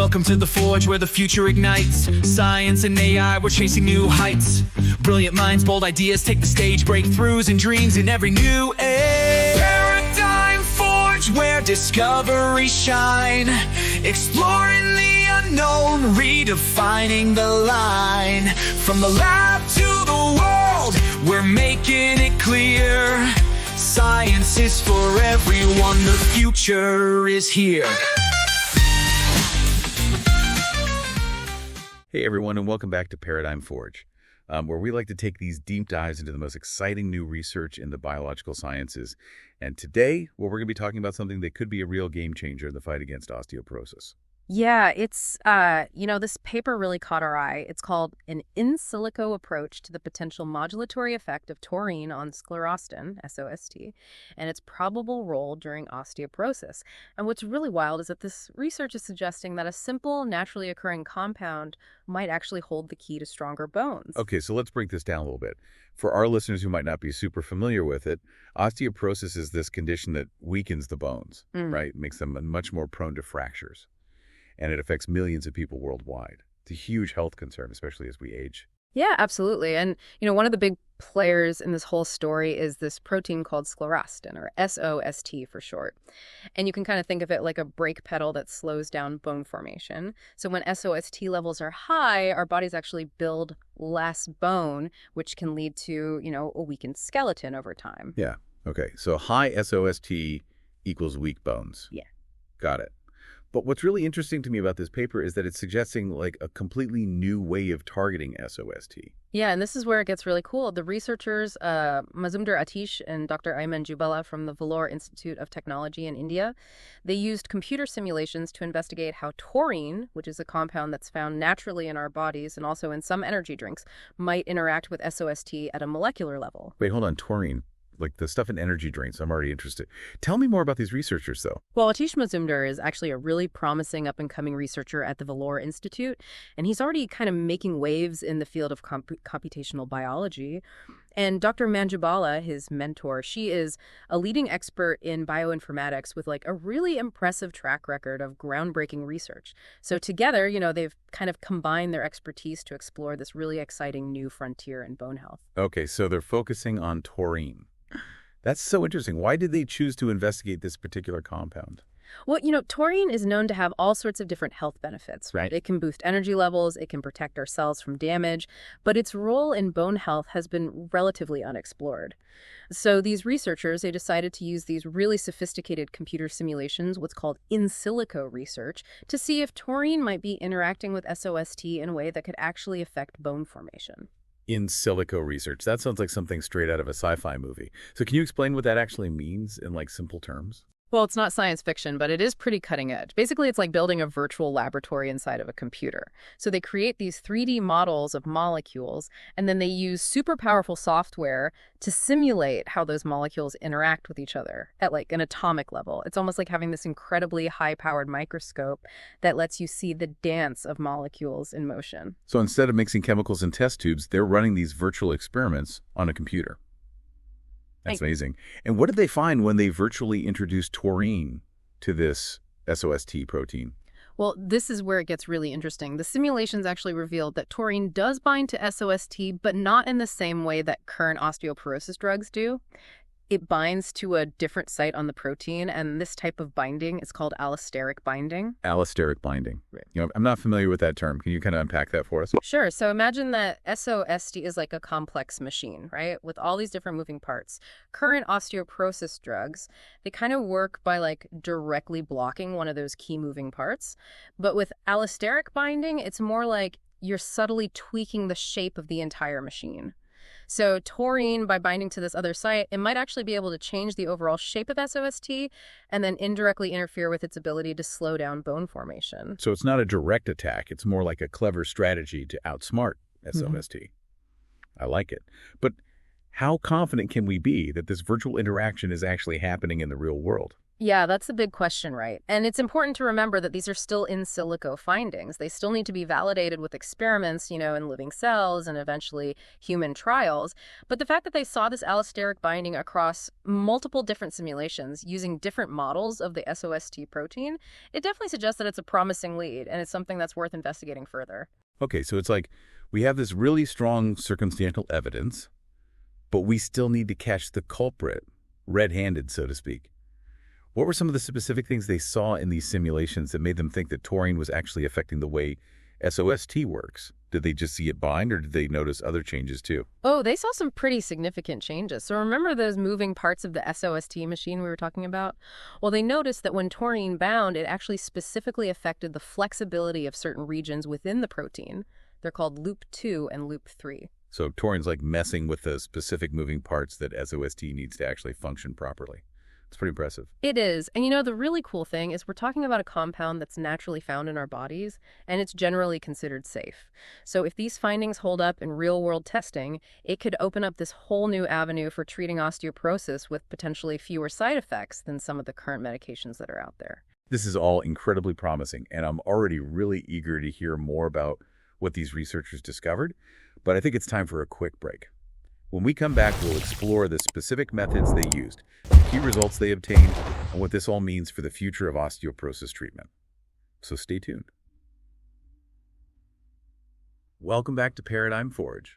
Welcome to the Forge, where the future ignites. Science and AI, we're chasing new heights. Brilliant minds, bold ideas take the stage. Breakthroughs and dreams in every new age. Paradigm Forge, where discoveries shine. Exploring the unknown, redefining the line. From the lab to the world, we're making it clear. Science is for everyone, the future is here. Hey everyone, and welcome back to Paradigm Forge, where we like to take these deep dives into the most exciting new research in the biological sciences. And today, we're going to be talking about something that could be a real game changer in the fight against osteoporosis. Yeah, it's, this paper really caught our eye. It's called an in-silico approach to the potential modulatory effect of taurine on sclerostin, SOST, and its probable role during osteoporosis. And what's really wild is that this research is suggesting that a simple, naturally occurring compound might actually hold the key to stronger bones. Okay, so let's break this down a little bit. For our listeners who might not be super familiar with it, osteoporosis is this condition that weakens the bones, right? Makes them much more prone to fractures. And it affects millions of people worldwide. It's a huge health concern, especially as we age. Yeah, absolutely. And, one of the big players in this whole story is this protein called sclerostin, or SOST for short. And you can kind of think of it like a brake pedal that slows down bone formation. So when SOST levels are high, our bodies actually build less bone, which can lead to, a weakened skeleton over time. Yeah. Okay. So high SOST equals weak bones. Yeah. Got it. But what's really interesting to me about this paper is that it's suggesting like a completely new way of targeting SOST. Yeah, and this is where it gets really cool. The researchers, Mazumdar Atish and Dr. Ayman Jubala from the Vellore Institute of Technology in India, they used computer simulations to investigate how taurine, which is a compound that's found naturally in our bodies and also in some energy drinks, might interact with SOST at a molecular level. Wait, hold on, taurine. Like the stuff in energy drinks, I'm already interested. Tell me more about these researchers, though. Well, Atish Mazumdar is actually a really promising up-and-coming researcher at the Vellore Institute, and he's already kind of making waves in the field of computational biology. And Dr. Manjubala, his mentor, she is a leading expert in bioinformatics with like a really impressive track record of groundbreaking research. So together, they've kind of combined their expertise to explore this really exciting new frontier in bone health. Okay, so they're focusing on taurine. That's so interesting. Why did they choose to investigate this particular compound? Well, taurine is known to have all sorts of different health benefits. Right. It can boost energy levels, it can protect our cells from damage, but its role in bone health has been relatively unexplored. So these researchers, they decided to use these really sophisticated computer simulations, what's called in-silico research, to see if taurine might be interacting with SOST in a way that could actually affect bone formation. In-silico research. That sounds like something straight out of a sci-fi movie. So can you explain what that actually means in like simple terms? Well, it's not science fiction, but it is pretty cutting edge. Basically, it's like building a virtual laboratory inside of a computer. So they create these 3D models of molecules, and then they use super powerful software to simulate how those molecules interact with each other at like an atomic level. It's almost like having this incredibly high-powered microscope that lets you see the dance of molecules in motion. So instead of mixing chemicals in test tubes, they're running these virtual experiments on a computer. That's amazing. And what did they find when they virtually introduced taurine to this SOST protein? Well, this is where it gets really interesting. The simulations actually revealed that taurine does bind to SOST, but not in the same way that current osteoporosis drugs do. It binds to a different site on the protein, and this type of binding is called allosteric binding. Allosteric binding. Right. I'm not familiar with that term. Can you kind of unpack that for us? Sure. So imagine that SOST is like a complex machine, right? With all these different moving parts. Current osteoporosis drugs, they kind of work by like directly blocking one of those key moving parts. But with allosteric binding, it's more like you're subtly tweaking the shape of the entire machine. So taurine, by binding to this other site, it might actually be able to change the overall shape of SOST and then indirectly interfere with its ability to slow down bone formation. So it's not a direct attack. It's more like a clever strategy to outsmart SOST. I like it. But how confident can we be that this virtual interaction is actually happening in the real world? Yeah, that's the big question, right? And it's important to remember that these are still in silico findings. They still need to be validated with experiments, in living cells and eventually human trials. But the fact that they saw this allosteric binding across multiple different simulations using different models of the SOST protein, it definitely suggests that it's a promising lead, and it's something that's worth investigating further. Okay, so it's like we have this really strong circumstantial evidence, but we still need to catch the culprit, red-handed, so to speak. What were some of the specific things they saw in these simulations that made them think that taurine was actually affecting the way SOST works? Did they just see it bind, or did they notice other changes too? Oh, they saw some pretty significant changes. So remember those moving parts of the SOST machine we were talking about? Well, they noticed that when taurine bound, it actually specifically affected the flexibility of certain regions within the protein. They're called loop 2 and loop 3. So taurine's like messing with the specific moving parts that SOST needs to actually function properly. It's pretty impressive. It is. And the really cool thing is we're talking about a compound that's naturally found in our bodies, and it's generally considered safe. So if these findings hold up in real-world testing, it could open up this whole new avenue for treating osteoporosis with potentially fewer side effects than some of the current medications that are out there. This is all incredibly promising, and I'm already really eager to hear more about what these researchers discovered, but I think it's time for a quick break. When we come back, we'll explore the specific methods they used, the key results they obtained, and what this all means for the future of osteoporosis treatment. So stay tuned. Welcome back to ParadigmForge.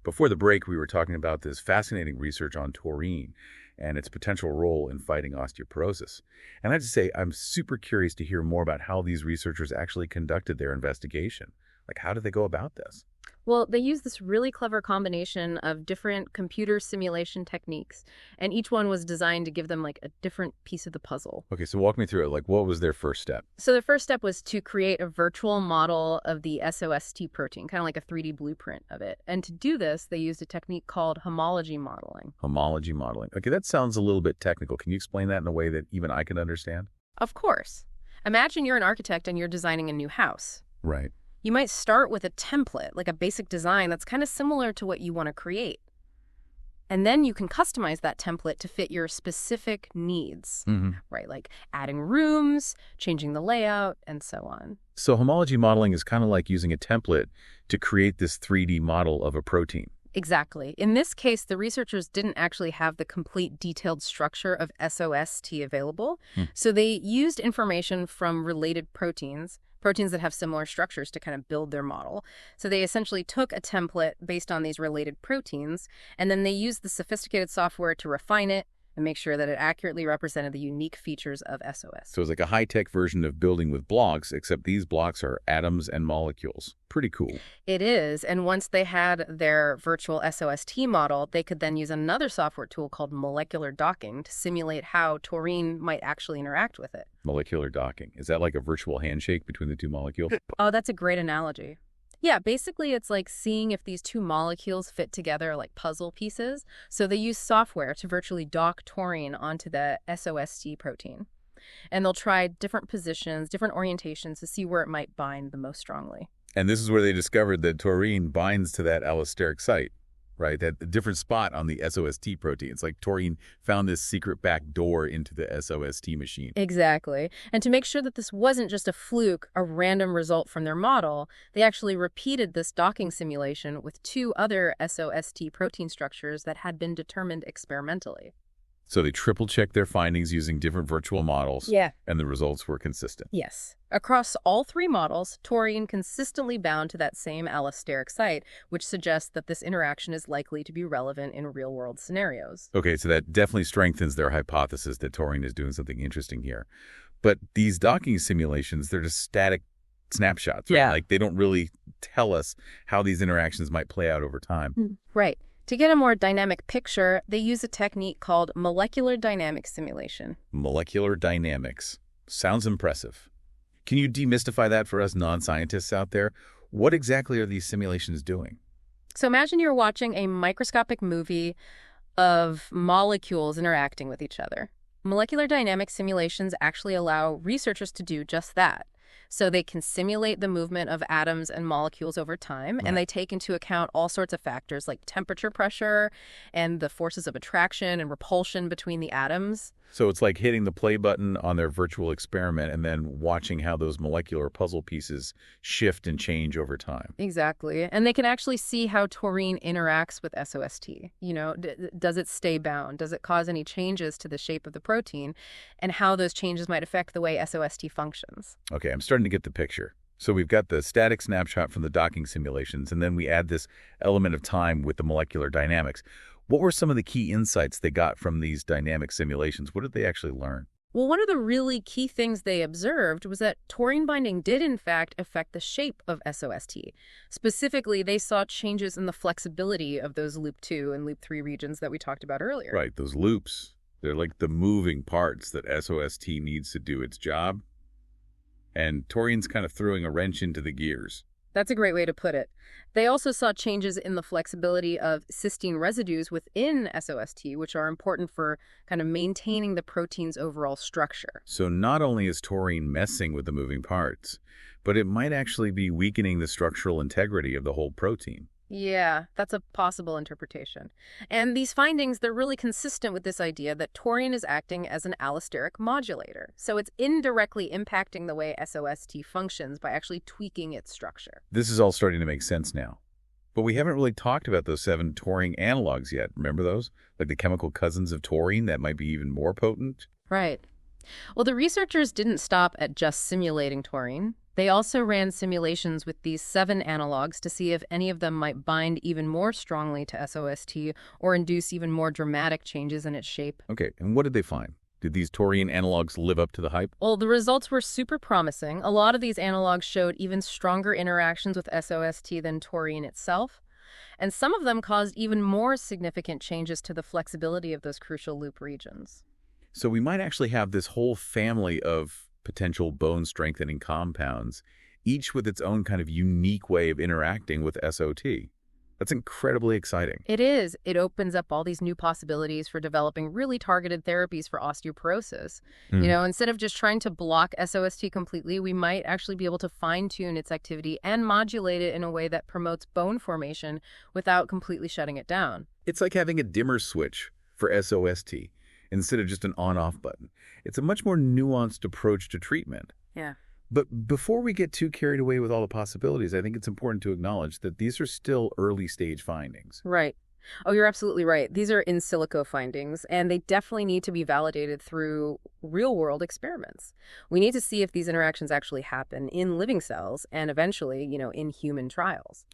Before the break, we were talking about this fascinating research on taurine and its potential role in fighting osteoporosis. And I have to say, I'm super curious to hear more about how these researchers actually conducted their investigation. Like, how did they go about this? Well, they use this really clever combination of different computer simulation techniques, and each one was designed to give them like a different piece of the puzzle. Okay, so walk me through it. Like, what was their first step? So the first step was to create a virtual model of the SOST protein, kind of like a 3D blueprint of it. And to do this, they used a technique called homology modeling. Homology modeling. Okay, that sounds a little bit technical. Can you explain that in a way that even I can understand? Of course. Imagine you're an architect and you're designing a new house. Right. You might start with a template, like a basic design that's kind of similar to what you want to create. And then you can customize that template to fit your specific needs, right? Like adding rooms, changing the layout, and so on. So homology modeling is kind of like using a template to create this 3D model of a protein. Exactly. In this case, the researchers didn't actually have the complete detailed structure of SOST available, so they used information from related proteins that have similar structures to kind of build their model. So they essentially took a template based on these related proteins, and then they used the sophisticated software to refine it and make sure that it accurately represented the unique features of SOS. So it's like a high-tech version of building with blocks, except these blocks are atoms and molecules. Pretty cool. It is, and once they had their virtual SOST model, they could then use another software tool called molecular docking to simulate how taurine might actually interact with it. Molecular docking. Is that like a virtual handshake between the two molecules? Oh, that's a great analogy. Yeah, basically it's like seeing if these two molecules fit together like puzzle pieces. So they use software to virtually dock taurine onto the SOST protein. And they'll try different positions, different orientations to see where it might bind the most strongly. And this is where they discovered that taurine binds to that allosteric site, right? That different spot on the SOST protein. It's like taurine found this secret back door into the SOST machine. Exactly. And to make sure that this wasn't just a fluke, a random result from their model, they actually repeated this docking simulation with 2 other SOST protein structures that had been determined experimentally. So they triple-checked their findings using different virtual models. Yeah. And the results were consistent. Yes. Across all 3 models, taurine consistently bound to that same allosteric site, which suggests that this interaction is likely to be relevant in real-world scenarios. Okay, so that definitely strengthens their hypothesis that taurine is doing something interesting here. But these docking simulations, they're just static snapshots, right? Yeah. Like they don't really tell us how these interactions might play out over time. Right. To get a more dynamic picture, they use a technique called molecular dynamics simulation. Molecular dynamics. Sounds impressive. Can you demystify that for us non-scientists out there? What exactly are these simulations doing? So imagine you're watching a microscopic movie of molecules interacting with each other. Molecular dynamics simulations actually allow researchers to do just that. So they can simulate the movement of atoms and molecules over time, and they take into account all sorts of factors like temperature, pressure, and the forces of attraction and repulsion between the atoms. So it's like hitting the play button on their virtual experiment and then watching how those molecular puzzle pieces shift and change over time. Exactly. And they can actually see how taurine interacts with SOST. You know, does it stay bound? Does it cause any changes to the shape of the protein? And how those changes might affect the way SOST functions. Okay, I'm starting to get the picture. So we've got the static snapshot from the docking simulations, and then we add this element of time with the molecular dynamics. What were some of the key insights they got from these dynamic simulations? What did they actually learn? Well, one of the really key things they observed was that taurine binding did, in fact, affect the shape of SOST. Specifically, they saw changes in the flexibility of those loop 2 and loop 3 regions that we talked about earlier. Right, those loops. They're like the moving parts that SOST needs to do its job. And taurine's kind of throwing a wrench into the gears. That's a great way to put it. They also saw changes in the flexibility of cysteine residues within SOST, which are important for kind of maintaining the protein's overall structure. So not only is taurine messing with the moving parts, but it might actually be weakening the structural integrity of the whole protein. Yeah, that's a possible interpretation. And these findings, they're really consistent with this idea that taurine is acting as an allosteric modulator. So it's indirectly impacting the way SOST functions by actually tweaking its structure. This is all starting to make sense now. But we haven't really talked about those 7 taurine analogues yet. Remember those? Like the chemical cousins of taurine that might be even more potent? Right. Well, the researchers didn't stop at just simulating taurine. They also ran simulations with these 7 analogues to see if any of them might bind even more strongly to SOST or induce even more dramatic changes in its shape. Okay, and what did they find? Did these taurine analogues live up to the hype? Well, the results were super promising. A lot of these analogues showed even stronger interactions with SOST than taurine itself. And some of them caused even more significant changes to the flexibility of those crucial loop regions. So we might actually have this whole family of potential bone-strengthening compounds, each with its own kind of unique way of interacting with SOT. That's incredibly exciting. It is. It opens up all these new possibilities for developing really targeted therapies for osteoporosis. You know, instead of just trying to block SOST completely, we might actually be able to fine-tune its activity and modulate it in a way that promotes bone formation without completely shutting it down. It's like having a dimmer switch for SOST instead of just an on-off button. It's a much more nuanced approach to treatment. Yeah. But before we get too carried away with all the possibilities, I think it's important to acknowledge that these are still early-stage findings. Right. Oh, you're absolutely right. These are in-silico findings, and they definitely need to be validated through real-world experiments. We need to see if these interactions actually happen in living cells and eventually, in human trials.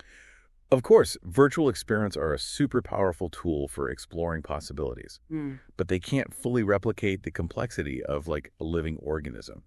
Of course, virtual experiments are a super powerful tool for exploring possibilities, but they can't fully replicate the complexity of like a living organism.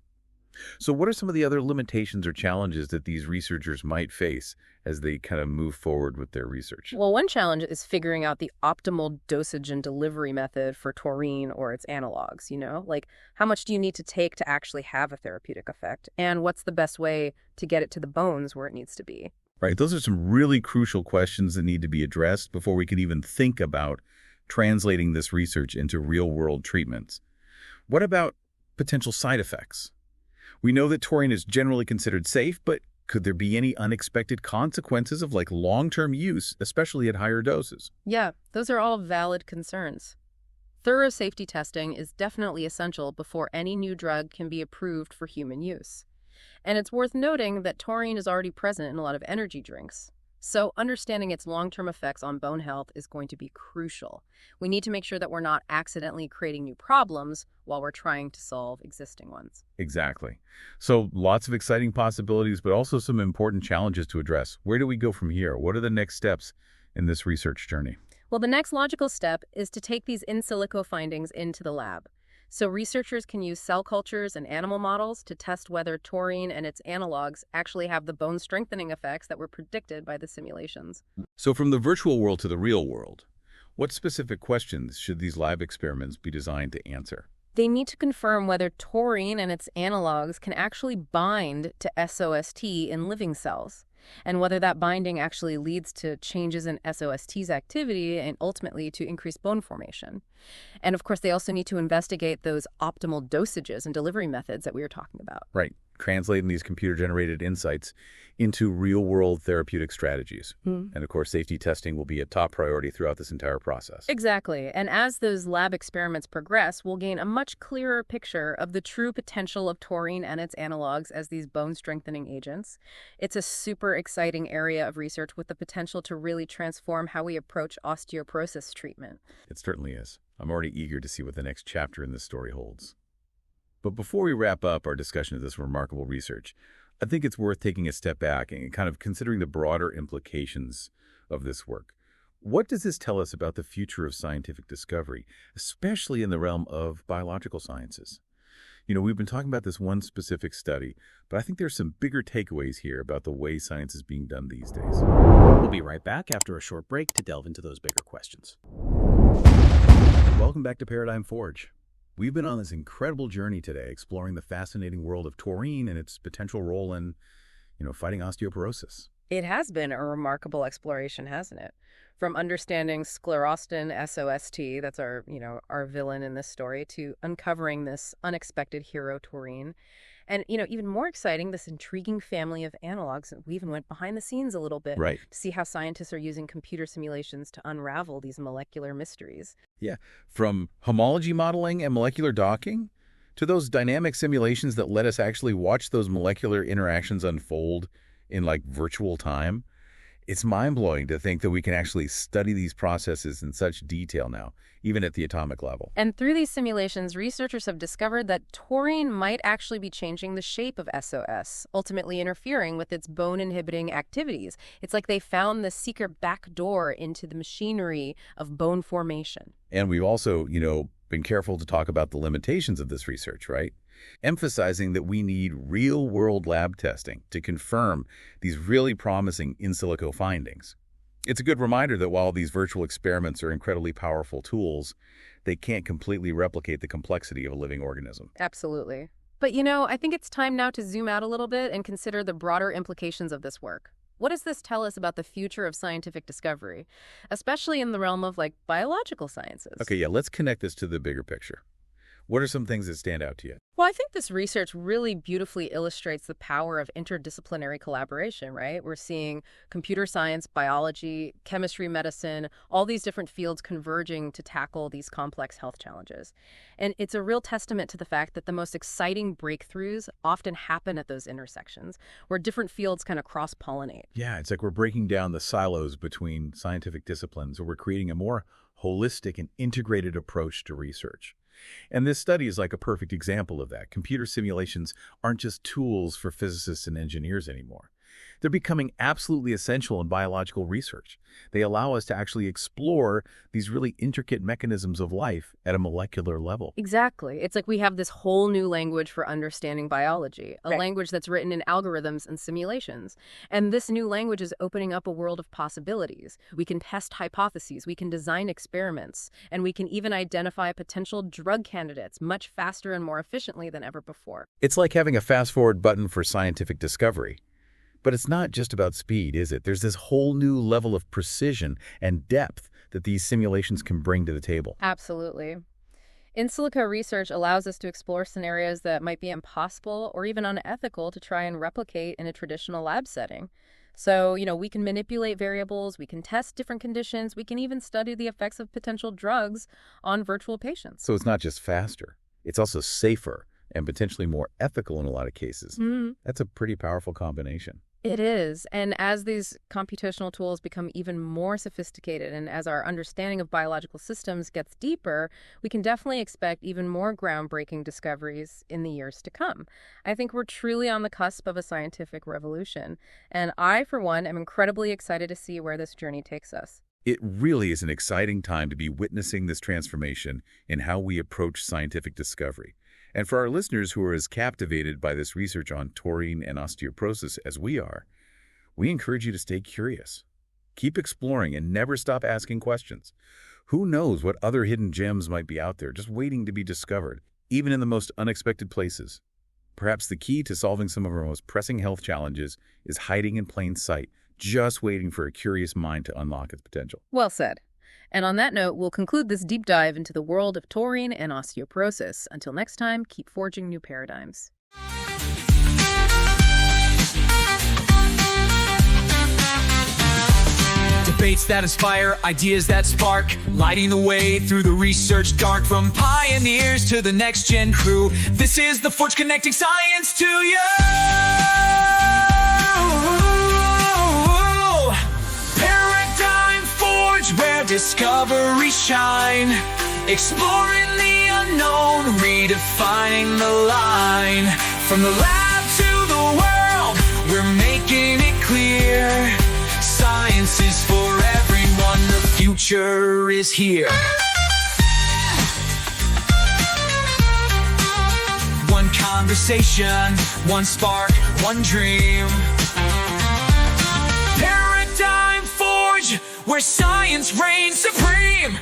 So what are some of the other limitations or challenges that these researchers might face as they kind of move forward with their research? Well, one challenge is figuring out the optimal dosage and delivery method for taurine or its analogs, Like, how much do you need to take to actually have a therapeutic effect? And what's the best way to get it to the bones where it needs to be? Right, those are some really crucial questions that need to be addressed before we can even think about translating this research into real-world treatments. What about potential side effects? We know that taurine is generally considered safe, but could there be any unexpected consequences of like long-term use, especially at higher doses? Yeah, those are all valid concerns. Thorough safety testing is definitely essential before any new drug can be approved for human use. And it's worth noting that taurine is already present in a lot of energy drinks. So understanding its long-term effects on bone health is going to be crucial. We need to make sure that we're not accidentally creating new problems while we're trying to solve existing ones. Exactly. So lots of exciting possibilities, but also some important challenges to address. Where do we go from here? What are the next steps in this research journey? Well, the next logical step is to take these in silico findings into the lab. So researchers can use cell cultures and animal models to test whether taurine and its analogs actually have the bone strengthening effects that were predicted by the simulations. So from the virtual world to the real world, what specific questions should these lab experiments be designed to answer? They need to confirm whether taurine and its analogs can actually bind to SOST in living cells, and whether that binding actually leads to changes in SOST's activity and ultimately to increased bone formation. And of course, they also need to investigate those optimal dosages and delivery methods that we were talking about. Right. translating these computer-generated insights into real-world therapeutic strategies. And of course, safety testing will be a top priority throughout this entire process. Exactly. And as those lab experiments progress, we'll gain a much clearer picture of the true potential of taurine and its analogues as these bone-strengthening agents. It's a super exciting area of research with the potential to really transform how we approach osteoporosis treatment. It certainly is. I'm already eager to see what the next chapter in this story holds. But before we wrap up our discussion of this remarkable research, I think it's worth taking a step back and kind of considering the broader implications of this work. What does this tell us about the future of scientific discovery, especially in the realm of biological sciences? We've been talking about this one specific study, but I think there's some bigger takeaways here about the way science is being done these days. We'll be right back after a short break to delve into those bigger questions. Welcome back to ParadigmForge. We've been on this incredible journey today exploring the fascinating world of taurine and its potential role in, fighting osteoporosis. It has been a remarkable exploration, hasn't it? From understanding sclerostin, SOST, that's our villain in this story, to uncovering this unexpected hero taurine. And, even more exciting, this intriguing family of analogues. We even went behind the scenes a little bit to see how scientists are using computer simulations to unravel these molecular mysteries. Yeah, from homology modeling and molecular docking to those dynamic simulations that let us actually watch those molecular interactions unfold in virtual time. It's mind-blowing to think that we can actually study these processes in such detail now, even at the atomic level. And through these simulations, researchers have discovered that taurine might actually be changing the shape of SOS, ultimately interfering with its bone-inhibiting activities. It's like they found the secret back door into the machinery of bone formation. And we've also, been careful to talk about the limitations of this research, right? Emphasizing that we need real-world lab testing to confirm these really promising in-silico findings. It's a good reminder that while these virtual experiments are incredibly powerful tools, they can't completely replicate the complexity of a living organism. Absolutely. But, I think it's time now to zoom out a little bit and consider the broader implications of this work. What does this tell us about the future of scientific discovery, especially in the realm of, biological sciences? Okay, yeah, let's connect this to the bigger picture. What are some things that stand out to you? Well, I think this research really beautifully illustrates the power of interdisciplinary collaboration, right? We're seeing computer science, biology, chemistry, medicine, all these different fields converging to tackle these complex health challenges. And it's a real testament to the fact that the most exciting breakthroughs often happen at those intersections, where different fields kind of cross-pollinate. Yeah, it's like we're breaking down the silos between scientific disciplines, or we're creating a more holistic and integrated approach to research. And this study is like a perfect example of that. Computer simulations aren't just tools for physicists and engineers anymore. They're becoming absolutely essential in biological research. They allow us to actually explore these really intricate mechanisms of life at a molecular level. Exactly. It's like we have this whole new language for understanding biology, a language that's written in algorithms and simulations. And this new language is opening up a world of possibilities. We can test hypotheses, we can design experiments, and we can even identify potential drug candidates much faster and more efficiently than ever before. It's like having a fast-forward button for scientific discovery. But it's not just about speed, is it? There's this whole new level of precision and depth that these simulations can bring to the table. Absolutely. In-silico research allows us to explore scenarios that might be impossible or even unethical to try and replicate in a traditional lab setting. So, we can manipulate variables, we can test different conditions, we can even study the effects of potential drugs on virtual patients. So it's not just faster, it's also safer and potentially more ethical in a lot of cases. That's a pretty powerful combination. It is. And as these computational tools become even more sophisticated and as our understanding of biological systems gets deeper, we can definitely expect even more groundbreaking discoveries in the years to come. I think we're truly on the cusp of a scientific revolution. And I, for one, am incredibly excited to see where this journey takes us. It really is an exciting time to be witnessing this transformation in how we approach scientific discovery. And for our listeners who are as captivated by this research on taurine and osteoporosis as we are, we encourage you to stay curious. Keep exploring and never stop asking questions. Who knows what other hidden gems might be out there just waiting to be discovered, even in the most unexpected places. Perhaps the key to solving some of our most pressing health challenges is hiding in plain sight, just waiting for a curious mind to unlock its potential. Well said. And on that note, we'll conclude this deep dive into the world of taurine and osteoporosis. Until next time, keep forging new paradigms. Debates that inspire, ideas that spark, lighting the way through the research dark. From pioneers to the next gen crew, this is the Forge, connecting science to you. ParadigmForge, where discoveries shine, exploring the unknown, redefining the line. From the lab to the world, we're making it clear. Science is for everyone, the future is here. One conversation, one spark, one dream. ParadigmForge, where science reigns supreme.